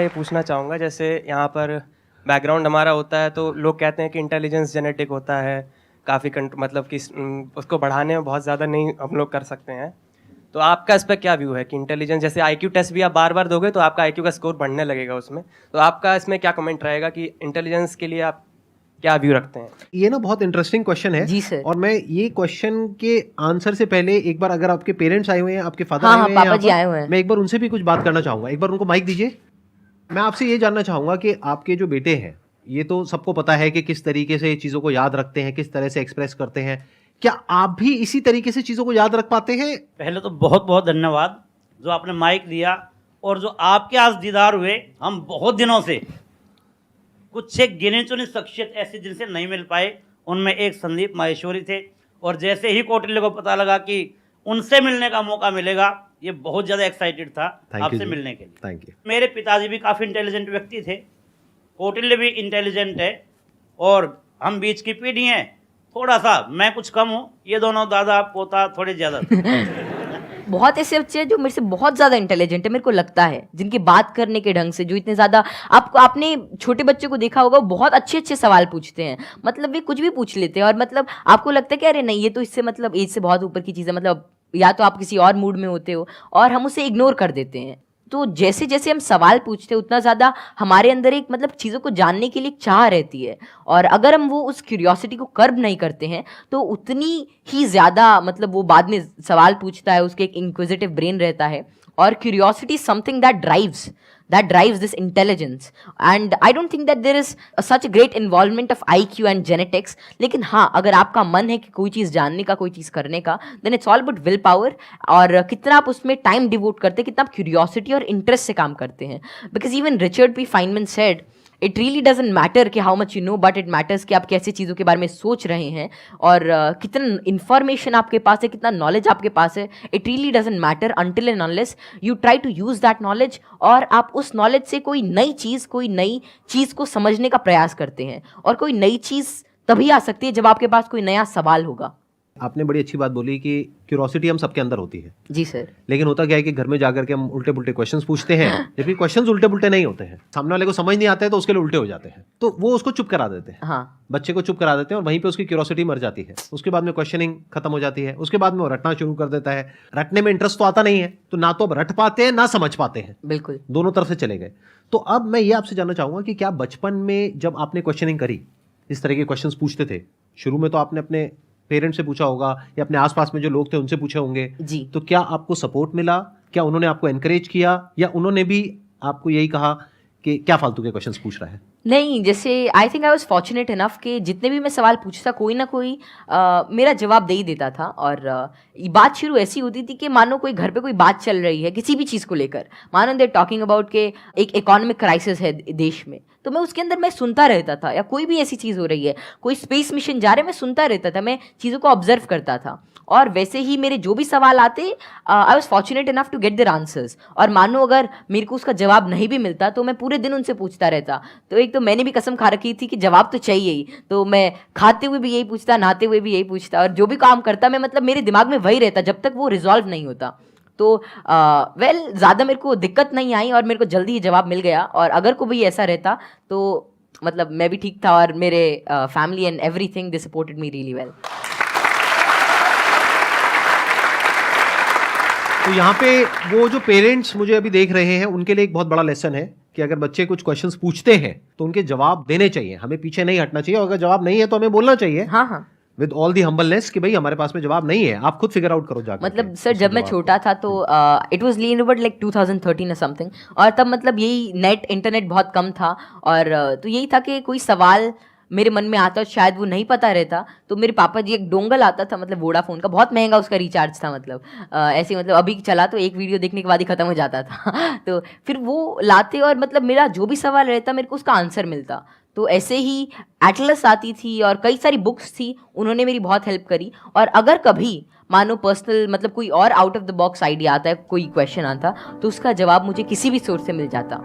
ये पूछना चाहूँगा, जैसे यहाँ पर बैकग्राउंड हमारा होता है तो लोग कहते हैं कि इंटेलिजेंस जेनेटिक होता है, काफ़ी मतलब कि उसको बढ़ाने में बहुत ज़्यादा नहीं हम लोग कर सकते हैं। तो आपका इस पर क्या व्यू है कि इंटेलिजेंस, जैसे आईक्यू टेस्ट भी आप बार बार दोगे तो आपका आईक्यू का स्कोर बढ़ने लगेगा उसमें, तो आपका इसमें क्या कमेंट रहेगा कि इंटेलिजेंस के लिए आप क्या व्यू रखते हैं? ये ना बहुत इंटरेस्टिंग क्वेश्चन है जी सर। और मैं ये क्वेश्चन के आंसर से पहले एक बार, अगर आपके पेरेंट्स आए हुए हैं, आपके फादर हाँ, आए हाँ, हुए हैं पापा जी यहाँ पर, आए हुए हैं। मैं एक बार उनसे भी कुछ बात करना चाहूंगा। एक बार उनको माइक दीजिए। मैं आपसे ये जानना चाहूंगा कि आपके जो बेटे हैं, ये तो सबको पता है कि किस तरीके से चीज़ों को याद रखते हैं, किस तरह से एक्सप्रेस करते हैं। क्या आप भी इसी तरीके से चीज़ों को याद रख पाते हैं? पहले तो बहुत बहुत धन्यवाद जो आपने माइक दिया, और जो आपके आज दीदार हुए। हम बहुत दिनों से कुछ एक गिने चुने शख्सियत ऐसे जिनसे नहीं मिल पाए, उनमें एक संदीप माहेश्वरी थे, और जैसे ही कौटिल्य को पता लगा कि उनसे मिलने का मौका मिलेगा, ये बहुत ज़्यादा एक्साइटेड था आपसे मिलने के लिए। Thank you. मेरे पिताजी भी काफ़ी इंटेलिजेंट व्यक्ति थे, कौटिल्य भी इंटेलिजेंट है, और हम बीच की पीढ़ी हैं। थोड़ा सा मैं कुछ कम हूँ, ये दोनों दादा पोता थोड़े ज़्यादा बहुत ऐसे बच्चे हैं जो मेरे से बहुत ज़्यादा इंटेलिजेंट है, मेरे को लगता है, जिनकी बात करने के ढंग से, जो इतने ज़्यादा, आपने छोटे बच्चे को देखा होगा, बहुत अच्छे अच्छे सवाल पूछते हैं, मतलब वे कुछ भी पूछ लेते हैं, और मतलब आपको लगता है कि अरे नहीं, ये तो इससे मतलब एज से बहुत ऊपर की चीज़ है, मतलब या तो आप किसी और मूड में होते हो, और हम उसे इग्नोर कर देते हैं। तो जैसे जैसे हम सवाल पूछते हैं, उतना ज़्यादा हमारे अंदर एक मतलब चीज़ों को जानने के लिए एक चाह रहती है, और अगर हम वो उस क्यूरियोसिटी को कर्ब नहीं करते हैं तो उतनी ही ज़्यादा मतलब वो बाद में सवाल पूछता है, उसके एक इंक्विजिटिव ब्रेन रहता है, और curiosity is something that drives this intelligence, and I don't think that there is such a great involvement of IQ and genetics. लेकिन हाँ, अगर आपका मन है कि कोई चीज़ जानने का, कोई चीज़ करने का, then it's all about will power, और कितना आप उसमें टाइम डिवोट करते हैं, कितना आप क्यूरियोसिटी और इंटरेस्ट से काम करते हैं। Because even Richard P Feynman said, it really doesn't matter कि how much you know, but it matters कि आप कैसे चीज़ों के बारे में सोच रहे हैं, और कितना इन्फॉर्मेशन आपके पास है, कितना नॉलेज आपके पास है। It really doesn't matter until and unless you try to use that knowledge, और आप उस नॉलेज से कोई नई चीज़ को समझने का प्रयास करते हैं। और कोई नई चीज़ तभी आ सकती है जब आपके पास कोई नया सवाल होगा। आपने बड़ी अच्छी बात बोली कि क्यूरोसिटी हम सबके अंदर होती है। जी सर। लेकिन होता क्या है कि घर में जाकर के हम उल्टे पुल्टे क्वेश्चंस पूछते हैं, जबकि क्वेश्चंस उल्टे पुल्टे नहीं होते हैं। सामने वाले को समझ नहीं आता है तो उसके लिए उल्टे हो जाते हैं, तो वो उसको चुप करा देते हैं। हाँ, बच्चे को चुप करा देते हैं, और वहीं पे उसकी क्यूरोसिटी मर जाती है। उसके बाद में क्वेश्चनिंग खत्म हो जाती है, उसके बाद में वो रटना शुरू कर देता है। रटने में इंटरेस्ट तो आता नहीं है, तो ना तो अब रट पाते हैं ना समझ पाते हैं, बिल्कुल दोनों तरफ से चले गए। तो अब मैं ये आपसे जानना चाहूंगा कि क्या बचपन में जब आपने क्वेश्चनिंग करी, इस तरह के क्वेश्चंस पूछते थे, शुरू में तो आपने अपने पेरेंट्स से पूछा होगा या अपने आसपास में जो लोग थे उनसे पूछे होंगे जी। तो क्या आपको सपोर्ट मिला? क्या उन्होंने आपको एनकरेज किया, या उन्होंने भी आपको यही कहा कि क्या फालतू के क्वेश्चंस पूछ रहा है? नहीं, जैसे I think I was fortunate enough कि जितने भी मैं सवाल पूछता, कोई ना कोई मेरा जवाब दे ही देता था। और बात शुरू ऐसी होती थी कि मानो कोई घर पे कोई बात चल रही है किसी भी चीज़ को लेकर, मानो दे टॉकिंग अबाउट के एक इकोनॉमिक क्राइसिस है देश में, तो मैं उसके अंदर मैं सुनता रहता था, या कोई भी ऐसी चीज़ हो रही है, कोई स्पेस मिशन जा रहे, मैं सुनता रहता था, मैं चीज़ों को ऑब्जर्व करता था। और वैसे ही मेरे जो भी सवाल आते, I was fortunate enough to get their answers. और मानो अगर मेरे को उसका जवाब नहीं भी मिलता तो मैं पूरे दिन उनसे पूछता रहता। तो एक तो मैंने भी कसम खा रखी थी कि जवाब तो चाहिए ही, तो मैं खाते हुए भी यही पूछता, नहाते हुए भी यही पूछता, और जो भी काम करता मैं मतलब मेरे दिमाग में वही रहता जब तक वो रिजॉल्व नहीं होता। तो ज़्यादा मेरे को दिक्कत नहीं आई, और मेरे को जल्दी ही जवाब मिल गया। और अगर कोई ऐसा रहता तो मतलब मैं भी ठीक था, और मेरे family and everything they supported me really well. तो यहाँ पे वो जो पेरेंट्स मुझे अभी देख रहे हैं, उनके लिए एक बहुत बड़ा लेसन है कि अगर बच्चे कुछ क्वेश्चंस पूछते हैं तो उनके जवाब देने चाहिए, हमें पीछे नहीं हटना चाहिए, और अगर जवाब नहीं है तो हमें बोलना चाहिए। हाँ, हाँ, विद ऑल दी हम्बलनेस कि भाई हमारे पास में जवाब नहीं है, आप खुद फिगर आउट करो जाकर। मतलब सर जब मैं छोटा था तो इट वाज लीन लाइक 2013 और समथिंग, और तब मतलब यही इंटरनेट बहुत कम था, और तो यही था कि कोई सवाल मेरे मन में आता, शायद वो नहीं पता रहता, तो मेरे पापा जी, एक डोंगल आता था मतलब वोडाफोन का, बहुत महंगा उसका रिचार्ज था, मतलब ऐसे मतलब अभी चला तो एक वीडियो देखने के बाद ही खत्म हो जाता था तो फिर वो लाते, और मतलब मेरा जो भी सवाल रहता मेरे को उसका आंसर मिलता। तो ऐसे ही एटलस आती थी और कई सारी बुक्स थी, उन्होंने मेरी बहुत हेल्प करी। और अगर कभी मानो पर्सनल मतलब कोई और out of the box idea आता है, कोई क्वेश्चन आता, तो उसका जवाब मुझे किसी भी सोर्स से मिल जाता।